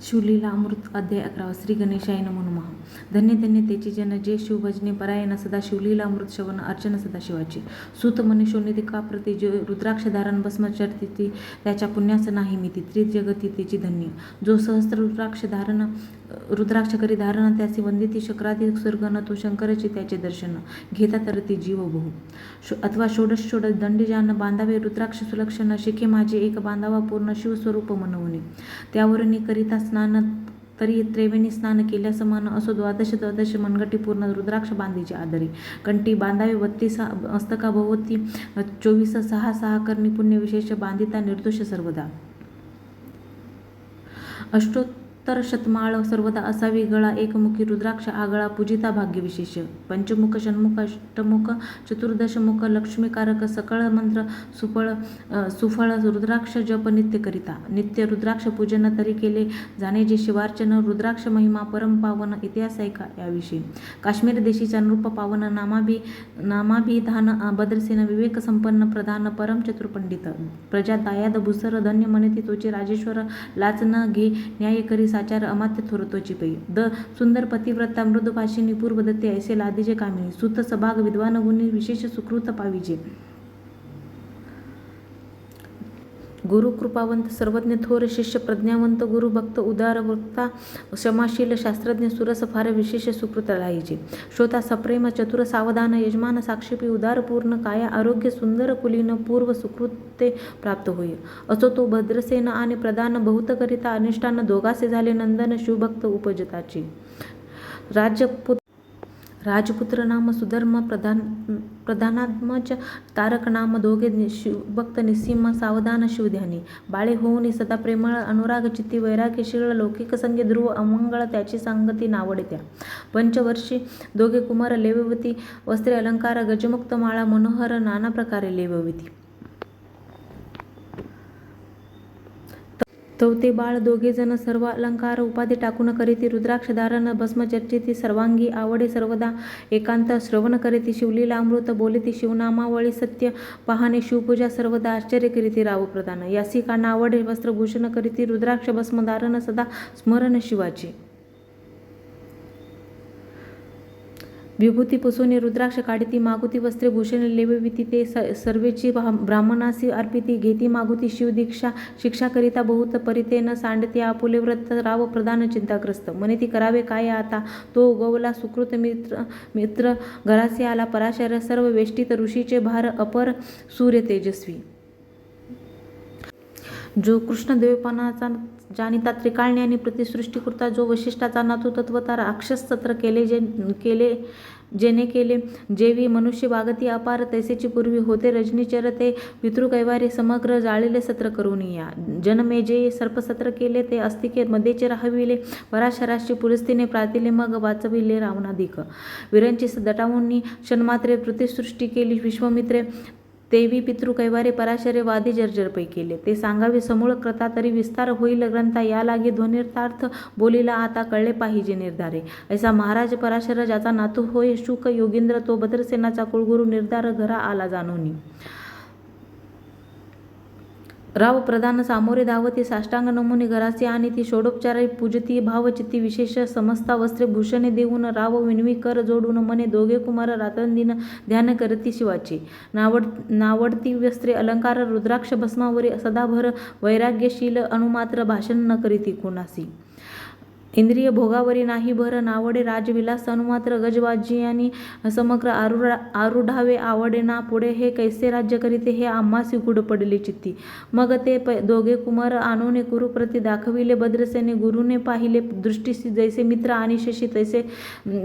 शिवलीला अमृत अध्याय 11 श्री गणेशाय नमो नमः. धन्य धन्य तेची जन जे शिवभजने परायण सदा शिवलीला अमृत श्रवण अर्चन सदा शिवाची. सूत मनी शोणितिका प्रति जो रुद्राक्ष धारण भस्म चर्चिती त्याच्या पुण्यास नाही मिती त्रिजगती तेची धन्य. जो सहस्त्र रुद्राक्ष करी धारण त्याची वंदिती शक्रादी सुरगण तो शंकरची त्याचे दर्शन घेता तर ती जीव बहु अथवा षोडश दंडीजान बांधावे रुद्राक्ष सुलक्षण शिखे माझे एक बांधावा पूर्ण शिवस्वरूप मनवणे. त्यावरून करिता स्नान तरी त्रिवेणी स्नान केल्यास मन असो द्वादश मनगटी पूर्ण रुद्राक्ष बांधीचे आदरी कंठी बांधावे 32 मस्तका भोवती 24 6 करणी पुण्य विशेष बांधिता निर्दोष सर्वदा. अष्टोत्तर शतमाळ सर्वदा असावी गळा एकमुखी रुद्राक्ष आगळा पूजिता भाग्य विशेष. पंचमुख षण्मुख अष्टमुख चतुर्दशमुख लक्ष्मीकारक सकळ मंत्र सुफळ रुद्राक्ष जप नित्य करिता. नित्य रुद्राक्ष पूजन तरी केले जाणे जे शिवार्चन रुद्राक्ष महिमा परम पावन इतिहास ऐका याविषयी. काश्मीर देशीचा नृप पावन नामाभिधान बद्रसेन विवेक संपन्न प्रधान परम चतुर्पंडित प्रजा दायाद भूसर धन्य म्हणती तोचे राजेश्वर लाच न घे न्याय करी साचार अमात्य थोरतोची पै. द सुंदर पतिव्रता मृदुभाषिणी पूर्वदत्ते ऐसे लादीजे कामिनी सुत सभाग विद्वान गुणी विशेष सुकृत पाविजे. गुरु कृपावंत सर्वज्ञ थोर शिष्य प्रज्ञावंत गुरु भक्त उदार वक्ता क्षमाशील शास्त्रज्ञ सुरस फार विशेष सुकृत राहायचे. श्रोता सप्रेम चतुर सावधान यजमान साक्षेपी उदार पूर्ण काया आरोग्य सुंदर कुलीन पूर्व सुकृते प्राप्त होय. असो तो भद्रसेन आणि प्रधान बहुत करिता अनिष्टान दोघासे झाले नंदन शिवभक्त उपजताचे. राजपुत्र नाम सुधर्म प्रधानात्मज तारक नाम दोघे शिवभक्त निस्सीम सावधान शिवध्यानी. बाळे होऊन सदा प्रेमळ अनुराग चित्ती वैराग्यशील लौकिक संगे ध्रुव अमंगळ त्याची सांगती नावडे त्या. पंचवर्षी दोघे कुमार लेववती वस्त्रे अलंकार गजमुक्त माळा मनोहर नाना प्रकारे लेवविती. तवते बाळ दोघे जण सर्व अलंकार उपाधी टाकून करीती रुद्राक्ष धारण भस्म चर्चिती सर्वांगी आवडे सर्वदा एकांत श्रवण करीती शिवलीला अमृत बोलिती शिवनामावळी सत्य पाहणे शिवपूजा सर्वदा आश्चर्य करीती राव प्रधान. यासी काना आवडे वस्त्रभूषण करीती रुद्राक्ष भस्म धारण सदा स्मरण शिवाचे. विभूती पुसोनी रुद्राक्ष काढिती मागुती वस्त्रे भूषण लेविती ते सर्वेची ब्राह्मणासी अर्पिती घेती मागुती शिवदीक्षा शिक्षा करिता बहुत परितेन सांडती आपुले व्रत राव प्रधान चिंताग्रस्त. मनेती करावे काय आता तो उगवला सुकृत मित्र घरासी आला पराशर सर्व वेष्टीत ऋषीचे भार अपर सूर्य तेजस्वी. जो कृष्ण द्वैपायनाचा जाणिता त्रिकाळज्ञानी प्रतिसृष्टीकृता जो वशिष्ठाचा नातू तत्वता राक्षस सत्र जेने केले जेवी मनुष्य वागती अपार तैसेची पूर्वी होते रजनीचर ते पितृकैवारी समग्र जाळिले सत्र करून या. जनमे जे सर्पसत्र केले ते अस्तिके मध्येचे राहविले पराशराशी पुरस्तीने प्रातिले मग वाचविले रावणाधिक. विरंची दटावूंनी क्षणमात्रे प्रतिसृष्टी केली विश्वमित्रे देवी पितृकैवारे पराशरे वादी जर्जरपै केले. ते सांगावे समूळ कृता तरी विस्तार होईल ग्रंथा या लागे ध्वनिर्थार्थ बोलीला आता कळले पाहिजे निर्धारे. ऐसा महाराज पराशर ज्याचा नातू होय शुक योगींद्र तो भद्रसेनाचा कुळगुरु निर्धार घरा आला जाणोनी. राव प्रधान सामोरे धावती साष्टांग नमुनी घरासी आणि ती षोडोपचारे पूजती भावचित्ती विशेष समस्ता वस्त्रे भूषणे देऊन राव विनवी कर जोडून मने दोघे कुमार रात्रंदिन ध्यान करती शिवाचे. नावडती वस्त्रे अलंकार रुद्राक्ष भस्मावरी सदाभर वैराग्यशील अनुमात्र भाषण न करीती कोणासी. इंद्रिय भोगावरी नाही भर नावडे राजविलास अनुमात्र गजवाजियानी समग्र आरूढावे आवडे ना पुढे हे कैसे राज्य करीते हे आम्हासी गुढ पडले चित्ती. मग ते दोघे कुमार आणूने गुरुप्रती दाखविले भद्रसेने गुरुने पाहिले दृष्टीसी जैसे मित्र आणि शशी तैसे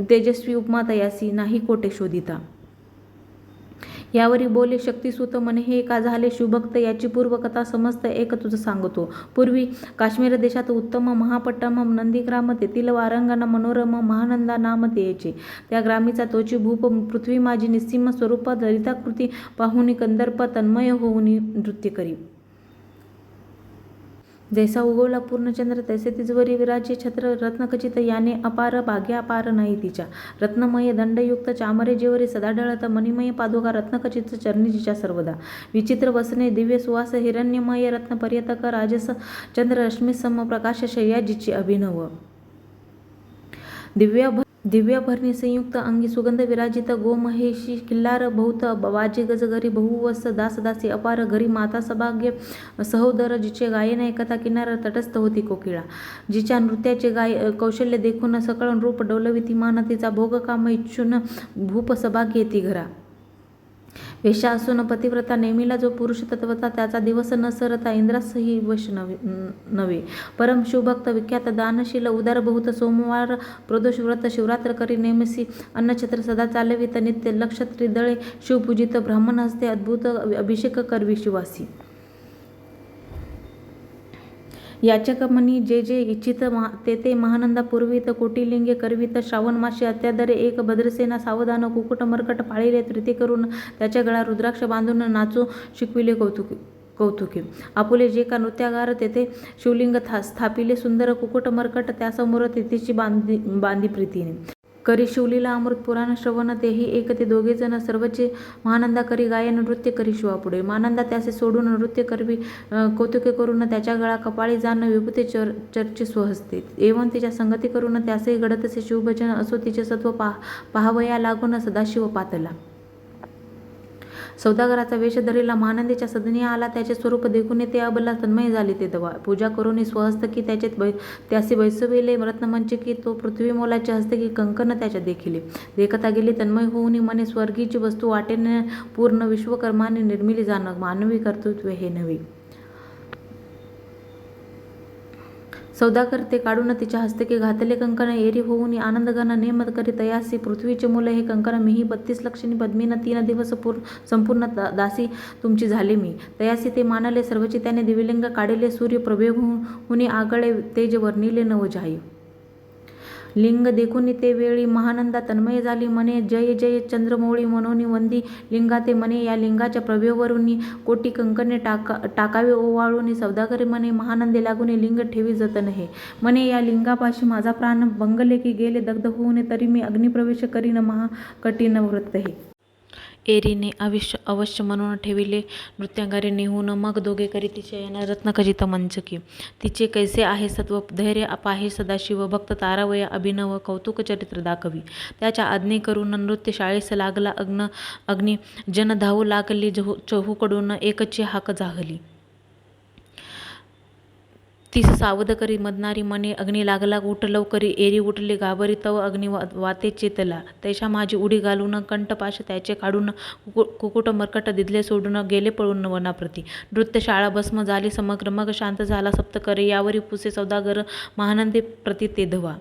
तेजस्वी उपमा तयासी नाही कोटे शोधिता. यावरी बोले शक्तिसूत मने हे का झाले शिवभक्त याची पूर्वकथा समस्त एक तुझ सांगतो. पूर्वी काश्मीर देशात उत्तम महापट्टम नंदीग्राम तेथील वारंगण मनोरम महानंदा नाम तेचे. त्या ग्रामीचा तोची भूप पृथ्वी माझी निस्सीम स्वरूप ललिताकृती पाहुनी कंदर्प तन्मय होऊनी नृत्य करी. जैसा उगवला पूर्णचंद्र तैसे तिजवरी विराजे छत्र रत्नखचित याने अपार भाग्य अपार नाही तिच्या. रत्नमय दंडयुक्त चामरे जेवरी सदा ढळत मणिमय पादुका रत्नखचित चरणी जिच्या सर्वदा. विचित्र वसने दिव्य सुवास हिरण्यमय रत्न पर्यतक राजस चंद्र रश्मीसम प्रकाश शय्या जिची अभिनव. दिव्याभरणी संयुक्त अंगी सुगंध विराजित गोमहेशी किल्लार बहुत वाजे गज घरी बहुवस दास दासी अपार घरी माता सभाग्य सहोदर जिचे गायन ऐकता किनार तटस्थ होती कोकिळा. जिच्या नृत्याचे कौशल्य देखून सकळ रूप डोलविती मान तिचा भोग काम इच्छून भूप सभाग्य येती घरा. वेश्या असून पतिव्रता नेमिला जो पुरुष तत्वता त्याचा दिवस न सरता इंद्रासही वश नव्हे. परम शिवभक्त विख्यात दानशील उदार बहुत सोमवार प्रदोष व्रत शिवरात्र करी नेमसी अन्नछत्र सदा चालवित नित्य लक्ष त्रिदळे शिवपूजित ब्राह्मण हस्ते अद्भुत अभिषेक करवी शिवासी. याचक मनी जे जे इच्छित ते महानंदा पुरवित कोटिलिंगे करवित. श्रावण मासी अत्यादरे एक भद्रसेना सावधान कुकुट मर्कट पाळिले प्रीती करून त्याच्या गळा रुद्राक्ष बांधून नाचू शिकविले कौतुके. आपुले जे का नृत्यागार तेथे शिवलिंग स्थापिले सुंदर कुकुट मर्कट त्यासमोर तिथेची बांधी प्रीतीने. करी शिवलीला अमृत पुराण श्रवण तेही एक ते दोघे जण सर्वचे महानंदा करी गायन नृत्य करी शिवापुढे. महानंदा त्याचे सोडून नृत्य करवी कौतुके करून त्याच्या गळा कपाळी जाण विभूते चर्चे स्वहस्ते. एवं तिच्या संगती करून त्यासही घडतसे शिवभजन असो तिचे सत्व पाहावया लागून सदाशिव पातला. सौदागराचा वेश धरिला महानंदीच्या सदनी आला त्याचे स्वरूप देखून ते अबला तन्मय झाले ते दवा. पूजा करून स्वहस्त की त्याचे बैसविले रत्नमंचकी तो पृथ्वी मोलाचे हस्तकी कंकण त्याच्या देखिले. देखता गेली तन्मय होऊन मने स्वर्गीची वस्तू वाटेने पूर्ण विश्वकर्माने निर्मिली जाण मानवी कर्तृत्व हे नव्हे. सौदागर ते काढून तिच्या हस्तके घातले कंकण एरी होऊन आनंदघन नेम करी तयासी. पृथ्वीचे मूल हे कंकण मीही 32 लक्षणी पद्मीन 3 दिवस संपूर्ण दासी तुमची झाले मी. तयासी ते मानले सर्वची त्याने दिव्यलिंग काढिले सूर्य प्रभेहून आगळे तेज वर्णिले नवजाय. लिंग देखून ते वेळी महानंदा तन्मय झाली मने जय जय चंद्रमौळी मनोनी वंदी लिंगाते मने. या लिंगाच्या प्रभेवरून कोटी कंकणे टाकावे ओवाळून. सौदागरी मने महानंदे लागून लिंग ठेवी जतन हे. मने या लिंगापाशी माझा प्राण भंगले की गेले दग्ध होऊन तरी मी अग्निप्रवेश करीन महाकठीण व्रत हे. एरीने अवश्य म्हणून ठेविले नृत्यांगारे नेहून मग दोघे करी तिचे याना रत्नखचित मंचकी. तिचे कैसे आहे सत्व धैर्य पाहे सदाशिव भक्त तारावया अभिनव कौतुक चरित्र दाखवी. त्याच्या आज्ञे करून नृत्य शाळेस लागला अग्नी जन धावू लागली चहूकडून एकची हाक जाहली. तीस सावध करी मदनारी मने अग्नी लागला उठ लवकरी. एरी उठले घाबरी तव अग्नी वाते चेतला. तैशा माझी उडी घालून कंठपाश त्याचे काढून कुकुट मर्कट दिदले सोडून गेले पळून वनाप्रती. नृत्य शाळा भस्म झाली समग्र मग शांत झाला सप्तकरे. यावरी पुसे सौदागर महानंदे प्रति ते धवा.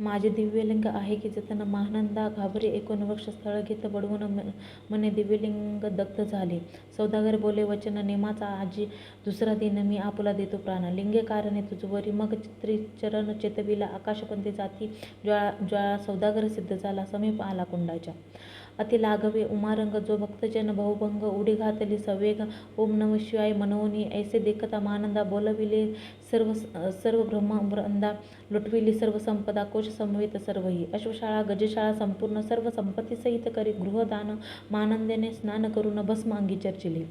माझे दिव्यलिंग आहे की जतन महानंदा घाबरे एकूण वृक्ष स्थळ घेत बडवून मने दिव्यलिंग दग्ध झाले. सौदागर बोले वचन नेमाचा आजी दुसरा दिन मी आपुला देतो प्राण. लिंगे कारणे तुझवरी मग त्रिचरण चेतविला आकाशपंथी जाती ज्वाळा. सौदागर सिद्ध झाला समीप आला कुंडाच्या. अति लाघवे उमारंग जो भक्तजन बहुभंग उडी घातली सवेग ओम नमः शिवाय मनवनी. ऐसे देखता महानंदा बोलविले सर्व ब्रह्मवृंदा. लुटविली सर्व संपदा कोश समवेत सर्वही. अश्वशाळा गजशाळा संपूर्ण सर्व संपत्ती सहित करी गृहदान. महानंदेने स्नान करून भस्म अंगी चर्चिले.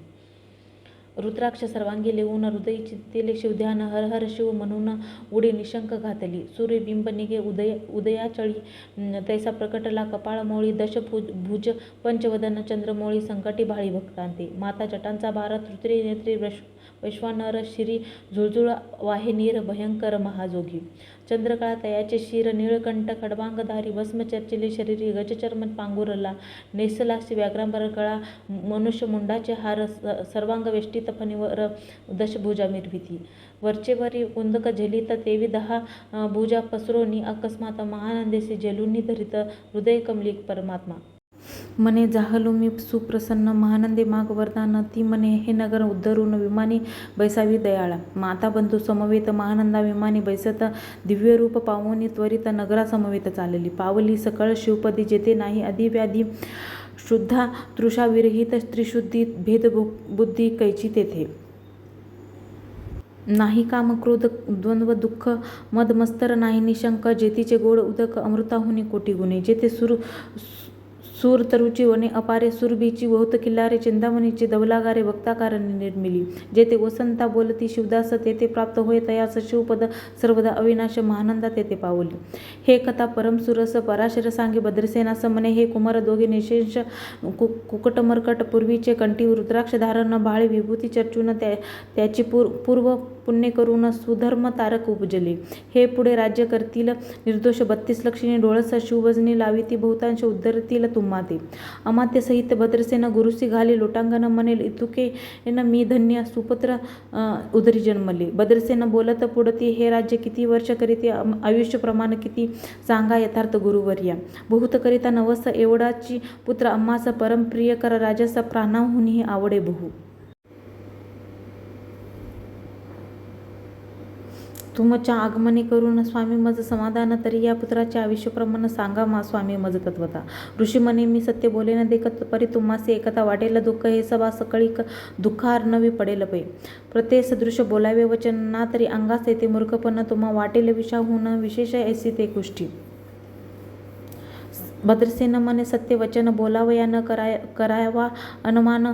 रुद्राक्ष सर्वांगी लेवून हृदयी चित्तिले शिवध्यान. हर हर शिव म्हणून उडी निशंक घातली. सूर्यबिंब निघे उदयाचळी तैसा प्रकटला कपाळमोळी. दशभुज पंचवदन चंद्रमौळी संकटी भाळी भक्तांते. माता जटांचा भार तृतीय नेत्री वैश्वानर शिरी झुळझुळ वाहे नीर भयंकर महाजोगी. चंद्रकळा तयाचे शिर नीळकंठ खडबांगधारी. भस्म चर्चिले शरीरी गजचर्म पांघुरला. नेसलासी व्याघ्रांबर गळा मनुष्य मुंडाचे हार. सर्वांग वेष्टित फणीवर दशभुजा मिरविती. वरचेवरी कुंदक झेलित तेवी 10 भुजा पसरोनी. अकस्मात महानंदेसे झेलूनी धरित हृदय कमली परमात्मा. मने जाहलो मी सुप्रसन्न महानंदे माग वरदान. ती मने हे नगर उद्धरून विमानी बैसावी दयाळा. माता बंधू समवेत महानंदा विमानी बैसत दिव्यरूप पावोनी त्वरित नगरा समवेत चालली. पावली सकळ शिवपदी जेथे नाही आधी व्याधी शुद्धा तृषा विरहित त्रिशुद्धी भेद बुद्धी कैची तेथे. नाही काम क्रोध द्वंद्व दुःख मद मत्सर नाही निशंक जेथीचे गोड उदक अमृताहुनी कोटी गुणे जेथे सूर तरुची वने अपारे सुरभीची बहुत किल्लारे चिंतामणीची धवलागारे भक्ताकारणी निर्मिली जेथे वसंता बोलती शिवदास तेथे प्राप्त होय तयास शिवपद सर्वदा अविनाश महानंदा तेथे पावली. हे कथा परमसुरस पराशर सांगे भद्रसेनास म्हणे हे कुमार दोघे निशेष कुकटमर्कट पूर्वीचे कंठी रुद्राक्ष धारण भाळे विभूती चर्चून त्याची पूर्व पुण्य करून सुधर्म तारक उपजले. हे पुढे राज्य करतील निर्दोष 32 लक्षिणी डोळस शिवभजनी लाविती बहुतांश उद्धरतील तुम्हाते. अमात्य सहित भद्रसेन गुरुसी घाली लोटांगण म्हणेल इतुके न मी धन्य सुपुत्र उदरी जन्मले. भद्रसेन बोलत पुढती हे राज्य किती वर्ष करीते आयुष्य प्रमाण किती सांगा यथार्थ गुरुवर्या. बहुत करिता नवस एवढाची पुत्र अम्मास परमप्रिय कर राजस प्राणाहुनी आवडे बहु. तुमच्या आगमने करून स्वामी मज समाधान तरी या पुत्राच्या आयुष्यप्रमाण सांगा मा स्वामी मज तत्वता. ऋषी म्हणे मी सत्य बोले न देखत परी तुम्हासे एकता वाटेल दुःख हे सभा सकळी दुःखार नवी पडेल पै. प्रते सदृश बोलावे वचन ना तरी अंगास येते मूर्खपण तुम्हा वाटेल विषाहून विशेष ऐसी ते कुष्टी. भद्रसेन म्हणे सत्य वचन बोलावया न करावा अनुमान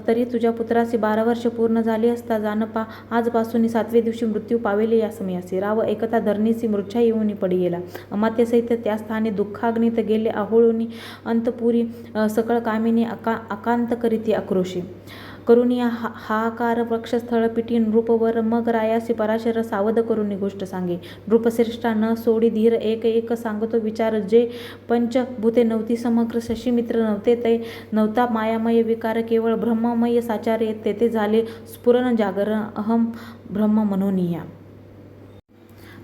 तरी तुझ्या पुत्रासी 12 वर्ष पूर्ण झाली असता जानपा आजपासून 7व्या दिवशी मृत्यू पावेले या समयासी. राव एकता धरणीसी मूर्छा येऊन पडी गेला. अमात्य त्या स्थानी दुःखाग्नीत गेले आहोळूनी अंतपुरी सकळ कामिनी आकांत करीती आक्रोशी. करुनिया हाकार वक्षस्थळ पिटी नृपवर मग रायासी पराशर सावध करून गोष्ट सांगे. नृपश्रेष्ठा न सोडी धीर एक एक सांगतो विचार जे पंचभूते नव्हती समग्र शशीमित्र नव्हते तै नव्हता मायामय विकार केवळ ब्रह्ममय साचारे तेथे झाले स्फुरण जागरण अहम ब्रह्म मनोनिया.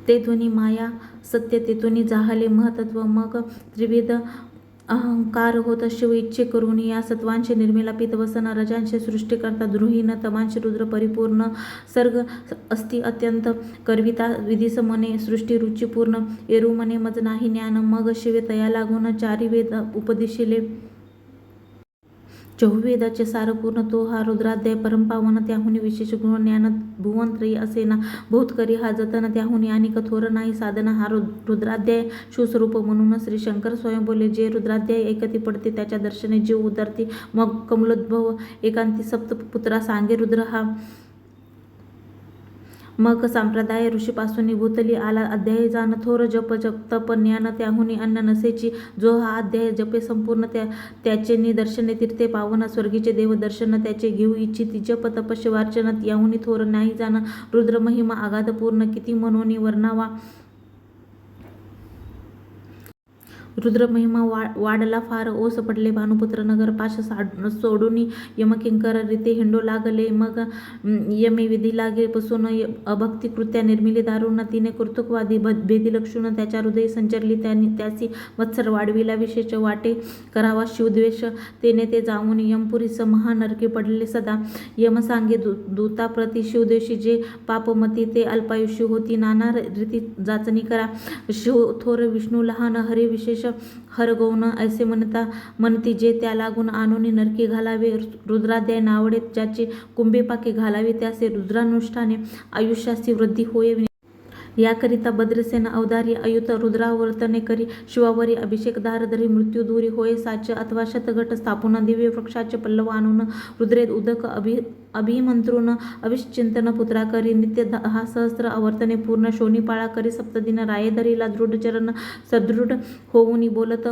ते ध्वनी माया सत्य तेथुनी जाहले महतत्व मग त्रिविध अहंकार होत शिव इच्छे करून या सत्वांश निर्मिला पित वसन रजांश सृष्टीकर्ता द्रुहीन तमांश रुद्र परिपूर्ण सर्ग अस्ति अत्यंत करविता विधीस मने सृष्टी रुची पूर्ण एरू मने मज नाही ज्ञान मग शिवे तया लागून चारी वेद उपदिशिले चहुवेदाचे सारपूर्ण तो हा रुद्राध्याय परमपावन त्याहुनी विशेष गुण ज्ञान भुवनत्रयी असेना बहुत करी हा जतन त्याहुनी आणि कठोर नाही साधना. हा रुद्राध्याय शिवस्वरूप म्हणून श्री शंकर स्वयं बोले जे रुद्राध्याय एकती पडते त्याच्या दर्शने जीव उतरते मग कमलोद्भव एकांती सप्तपुत्रा सांगे रुद्र हा मग संप्रदाय ऋषीपासून भूतली आला अध्याय जाण थोर जप तप ज्ञान त्याहुनी अन्न नसेची जो हा अध्याय जपे संपूर्ण त्याचे निदर्शने तीर्थे पावन स्वर्गीचे देव दर्शन त्याचे घेऊ इच्छिती जप तप शिवार्चन याहुनी थोर नाही जाण रुद्र महिमा आगाध पूर्ण किती मनोनी वर्णावा. रुद्र महिमा वाढला फार ओस पडले भानुपुत्र नगर पाश सोडून यमकिंकर रीते हिंडो लागले मग यमे विधी लागे पसून अभक्ती कृत्या निर्मिली दारुण तिने कर्तुकवादी भेदी लक्षून त्याच्या हृदय संचरली त्यासी मत्सर वाढविला विशेष वाटे करावा शिवद्वेष तेने ते जाऊन यमपुरीस महानरके पडले सदा. यम सांगे दूताप्रती शिवद्वेषी जे पापमती ते अल्पायुष्य होती नाना रीती जाचणी करा. शिव थोर विष्णू लहान हरी विशेष हरगौन ऐसे म्हणती जे त्या लागून आणून नरकी घालावे. रुद्राध्याय नावडे ज्याचे कुंभेपाके घालावे त्याचे रुद्रानुष्ठाने आयुष्याची वृद्धी होय. याकरिता भद्रसेन अवधारी अयुत रुद्रावर्तने करी शिवावरी अभिषेक धारधरी मृत्यू दूरी होय साच अथवा शतघट स्थापून दिव्य वृक्षाचे पल्लव आणून रुद्रेद उदक अभिमंत्रून अभिश्चिंतन पुत्रा करी नित्य 10 सहस्त्र अवर्तने पूर्ण शोनीपाळा करी सप्तदिन रायेधरीला दृढचरण सदृढ होऊनी बोलत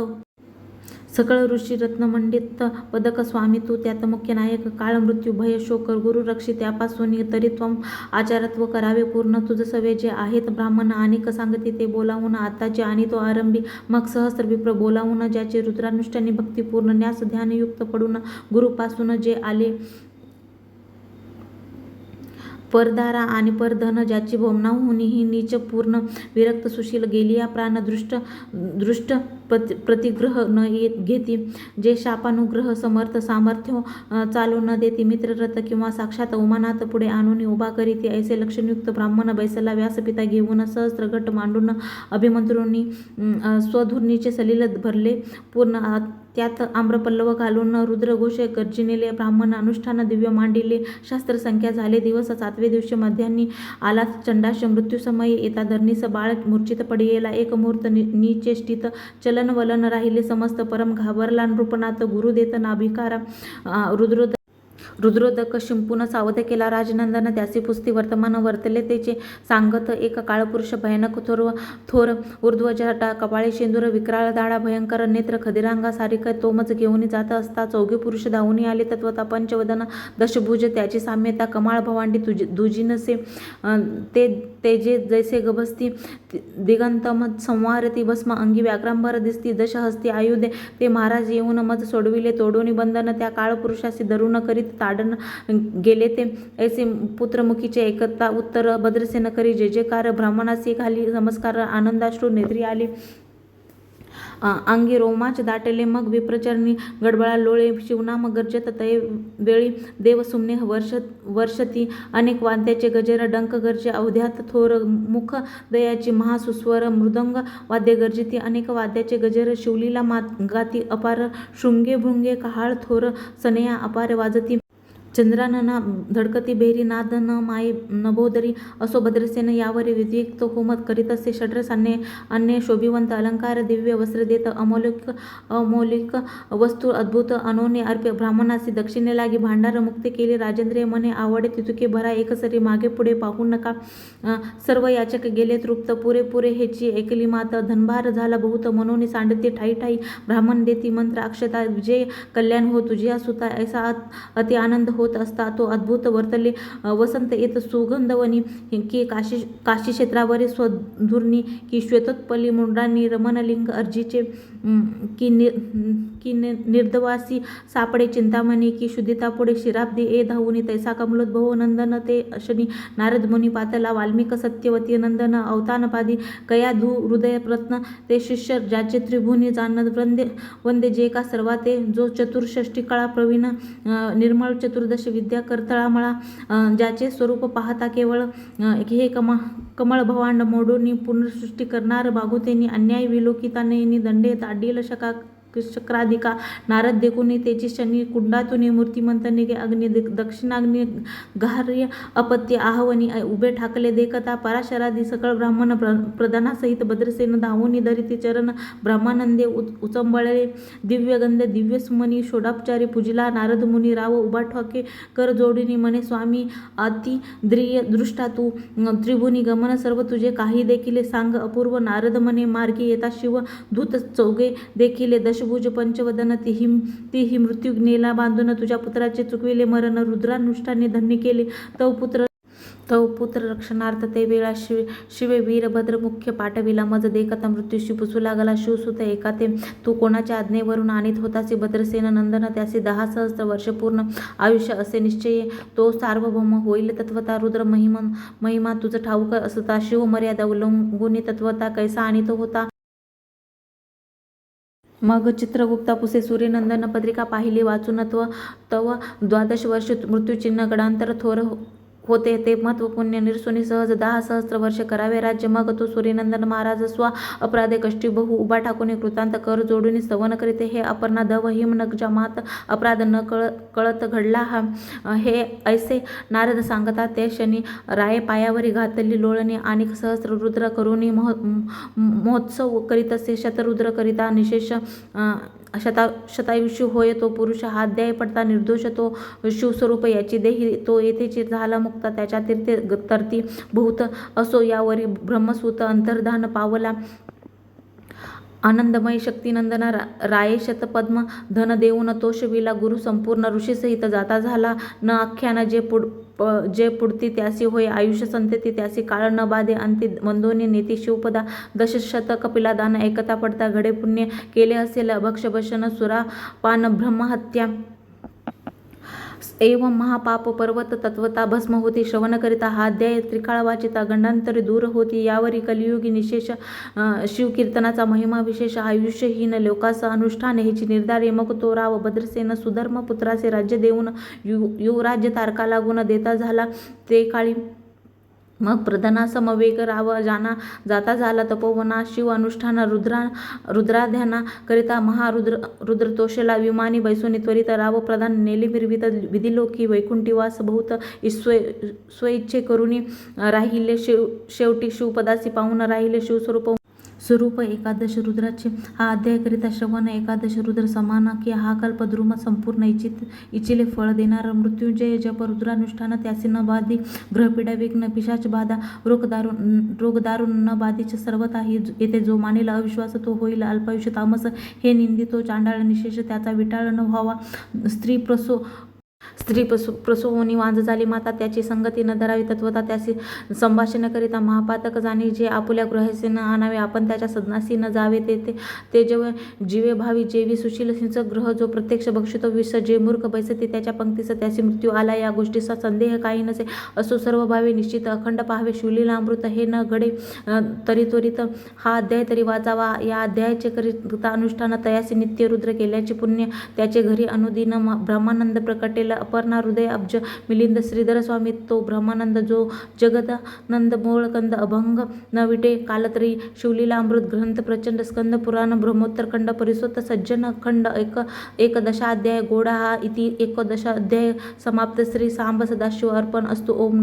सकळ ऋषी रत्नमंडित पदक स्वामी तू त्यात मुख्य नायक काळ मृत्यू भय शोक गुरु रक्षी त्यापासून तरी त्वम आचारत्व करावे पूर्ण तुझ सवे जे आहेत ब्राह्मण अनेक सांगते ते बोलावून आताचे आणि तो आरंभी मग सहस्त्र विप्र बोलावून ज्याचे रुद्रानुष्ठाने भक्तिपूर्ण न्यास ध्यानयुक्त पडून गुरुपासून जे आले परदारा आणि परधन ज्याची भोमनाहुनी ही नीच पूर्ण विरक्त सुशील गेलिया प्राण दृष्ट प्रतिग्रह न घेती जे शापानुग्रह समर्थ सामर्थ्य चालू न देती मित्ररथ किंवा साक्षात उमानात पुढे आणून उभा करीती ऐसे लक्षणयुक्त ब्राह्मण बैसला व्यासपिता घेऊन सहस्त्र गट मांडून अभिमंत्रुनी स्वधुर्णीचे सलील भरले पूर्ण त्यात आम्रपल्लव घालून रुद्रघोष गर्जिनेले, ब्राह्मण अनुष्ठान दिव्य मांडिले, शास्त्र संख्या झाले दिवस. 7वे दिवशी मध्यान्ही आला चंडाश, मृत्यूसमयी येता धरणीस बाळ मूर्छित पडी गेला. एक मुहूर्त निचेष्टित चलन वलन राहिले समस्त. परम घाबरला नृपनाथ, गुरु देत नाभिकारा. रुद्रोदक शिंपून सावध केला राजनंदन, त्यासी पुस्ती वर्तमान वर्तले तेचे सांगत. एक काळपुरुष भयानक थोर ऊर्ध्व जटा, कपाळी शेंदूर, विक्राळ दाढा, भयंकर नेत्र, खदिरांगा सारिक तोमज घेऊन जात असता 4घे पुरुष धावून आले. तत्वता पंचवदन दशभुज, त्याची साम्यता कमाळ भवांडी दुजिनसे, तेजे जैसे गभस्ती, दिगंतम संवारती भस्म अंगी व्याघ्रांबर दिसती, दशहस्ती आयुधे ते महाराज येऊन मज सोडविले तोडोनी बंधन. त्या काळपुरुषासी धरून करीत ताडन गेले ते, ऐसे पुत्रमुखीचे ऐकता उत्तर भद्रसेन करी जय जयकार. ब्राह्मणासी घाली नमस्कार, आनंदाश्रू नेत्री आले, अंगी रोमांच दाटले. मग विप्रचरणी गडबळा लोळे, शिवनाम गर्जत तये वेळी देव सुमने वर्षती. अनेक वाद्याचे गजर डंक गर्जे, अवध्यात थोर मुख दयाची महासुस्वर, मृदंग वाद्य गर्जिती. अनेक वाद्याचे गजर शिवलीला गाती, अपार शृंगे भृंगे कहाळ थोर सनया अपार वाजती. चंद्रानना धडकती बेरी, नाद न माये नभोदरी. असो भद्रसेन यावरी विद्युक्त होमत करीतसे, षड्र अन्य शोभिवंत अलंकार दिव्य वस्त्र देत, अमौलिक वस्तू अद्भुत अनोने अर्प्य. ब्राह्मणासी दक्षिणे लागी भांडार मुक्त केले. राजेंद्रिय मने आवडे तितुके भरा, एकसरी मागे पुढे पाहू नका. सर्व याचक गेले तृप्त, पुरे हेची ऐकली मात. धनभार झाला बहुत, मनोनी सांडते ठाई ठाई. ब्राह्मण देती मंत्र अक्षता, विजय कल्याण हो तुझिया सुता. ऐसा अति आनंद होत असता तो अद्भुत वर्तले. वसंत येत सुगंधवनी, की काशी क्षेत्रावरी स्वधुर्णी, की श्वेतोत्पली मुंड्रांनी रमणलिंग अर्जीचे, की निर्दवासी सापडे चिंतामणी, की शुद्धिता पुढे शिराब्दी ए धावुनी. तैसा कमलोद्भव नंदन ते अशनी, नारद मुनी पातला वाल्मिक सत्यवती नंदन. अवतानपादी कया हृदय प्रत्न, ते शिष्य ज्याचे त्रिभुनी जानद वंदे जे का सर्वा ते. जो चतुर्षष्टी कळा प्रवीण, निर्मळ चतुर्दश विद्या करतळामळा, ज्याचे स्वरूप पाहता केवळ हे कमळ भवांड मोडूनी पुनर्सृष्टी करणार. बागुतेनी अन्याय विलोकितानेनी दंडे ताडील शक्राधिका. नारद देखुनी तेची शनी कुंडातुनी, मूर्तिमंत निघे अग्नी दक्षिणाग्नी गार्य अपत्य आहवनी. उभे ठाकले देखता पराशरादी सकळ ब्राह्मण प्रधानासहित भद्रसेन धावूनी धरिती चरण. ब्रह्मानंदे उचंबळले दिव्यगंध दिव्य सुमनी, षोडोपचारी पूजिला नारद मुनी. राव उभा ठाके कर जोडीनी, म्हणे स्वामी अति द्रिय दृष्टा तू. त्रिभुनी गमन सर्व तुझे काही देखिले सांग. अपूर्व नारद म्हणे मार्गी येता शिव दूत 4घे देखिले. दशभुज पंचवदन तीही मृत्यू नेला बांधून. तुझ्या पुत्राचे चुकविले मरण, रुद्रानुष्ठाने धन्य केले तव पुत्र रक्षणार्थ. ते वेळा शिवे वीरभद्र मुख्य पाठविला, मज देखता मृत्यूशी पुसू लागला. शिवसुत एका ते तू कोणाच्या आज्ञेवरून आणीत होतासी. भद्रसेन नंदन त्यासी 10 सहस्त्र वर्ष पूर्ण आयुष्य असे निश्चय. तो सार्वभौम होईल तत्वता. रुद्र महिमा तुझ ठाऊक असता, शिव मर्यादा उल्लंघुनी तत्वता कैसा आणीत होता. मग चित्रगुप्तापुसे सूर्यनंदन पत्रिका पाहिली वाचून. तव 12 वर्ष मृत्यूचिन्ह गडांतर थोर होते. ते महत्व पुण्य निरसुनी सहज 10 सहस्त्र वर्ष करावे राज्य. मग तो सूर्यनंदन महाराज स्व अपराधे कष्टी बहु उभा ठाकून कृतांत कर जोडून स्तवन करीते. हे अपर्णा धव हिम नगजा मात, अपराध न कळत घडला हा. हे ऐसे नारद सांगता ते क्षणी, राये पायावरी घातली लोळणी. आणि सहस्त्र रुद्र करुणी महोत्सव करीतसे. शतरुद्र करिता निशेष शतायुषी होय तो पुरुष. हा अध्याय पडता निर्दोष तो शिवस्वरूप. याची देही तो येथेची झाला मुक्त. त्याच्या तीर्थे तरती बहुत. असो यावरी ब्रह्मसूत अंतर्धान पावला. आनंदमय शक्तिनंदना राये शतपद्म धन देऊन तोषविला. गुरु संपूर्ण ऋषीसहित जाता झाला न आख्यान. जे पुढती त्यासी होय आयुष्य संतती. त्यासी काळ न बाधे अंती मंदोनी नेती शिवपदा. दशशत कपिलादान ऐकता पडता घडे पुण्य केले असेल. भक्षभशन सुरापान ब्रह्महत्या एवं महापाप पर्वत तत्वता भस्म होती. श्रवण करिता हा अध्याय त्रिकाळ वाचिता. गंडांतरे दूर होती. यावरी कलियुगी निशेष शिवकीर्तनाचा महिमा विशेष. आयुष्यहीन लोकास अनुष्ठान हेची निर्धारे. मग तो राव भद्रसेन सुधर्म पुत्राचे राज्य देऊन युवराज्य तारका लागून देता झाला. ते काळी मग प्रधानासमवेग राव जाना जाता झाला तपोवना शिव अनुष्ठान रुद्राध्याना करिता रुद्रतोषेला विमानी बैसोनी त्वरित राव प्रधान नेली मिरवित विधिलोकी वैकुंठीवास बहुत स्वइच्छे करुणी राहिले शेवटी शिवपदासी पाहून राहिले स्वरूप एकादश रुद्राचे हा अध्याय करिता श्रवण एकादश रुद्र समान की हा कल्पद्रुम संपूर्ण इचिले फळ देणार मृत्युंजय जप रुद्रानुष्ठान त्यासी न बाधी ग्रहपीडा विघ्न पिशाच बाधा रोगदारू न बाधीचे सर्वताही येथे जो मानेल अविश्वास तो होईल अल्पायुष्य तामस हे निंदितो चांडाळ निशेष त्याचा विटाळ न व्हावा स्त्री प्रसवोनी वांझ झाली माता त्याची संगती न धरावी तत्वता त्याची संभाषण करिता महापातक जाणे जे आपुल्या गृहासी न आणावे आपण त्याच्या सदनासी न जावे ते जीवे भावी जेवी सुशील सिंच ग्रह जो प्रत्यक्ष बक्षितो विष जे मूर्ख बैसते त्याच्या पंक्तीस त्याची मृत्यू आला या गोष्टीचा संदेह काही नसे असो सर्व भावे निश्चित अखंड पाहावे शिवलीलामृत हे न घडे तरी त्वरित हा अध्याय तरी वाचावा या अध्यायाचे करिता अनुष्ठान तयासी नित्य रुद्र केल्याचे पुण्य त्याचे घरी अनुदिन ब्रह्मानंद प्रकटेल अपर्णा हृदय अब्ज मिलिंद श्रीधर स्वामी तो ब्रह्मानंद जो जगदानंद मोळकंद अभंग न विटे कालत्री शिवलीलामृत ग्रंथ प्रचंड स्कंद पुराण ब्रह्मोत्तर खंड परिसोत्त सज्जन खंड एकदशाध्याय गोडा हा इति एकदशाध्याय समाप्त श्री सांब सदाशिव अर्पण अस्तु ओम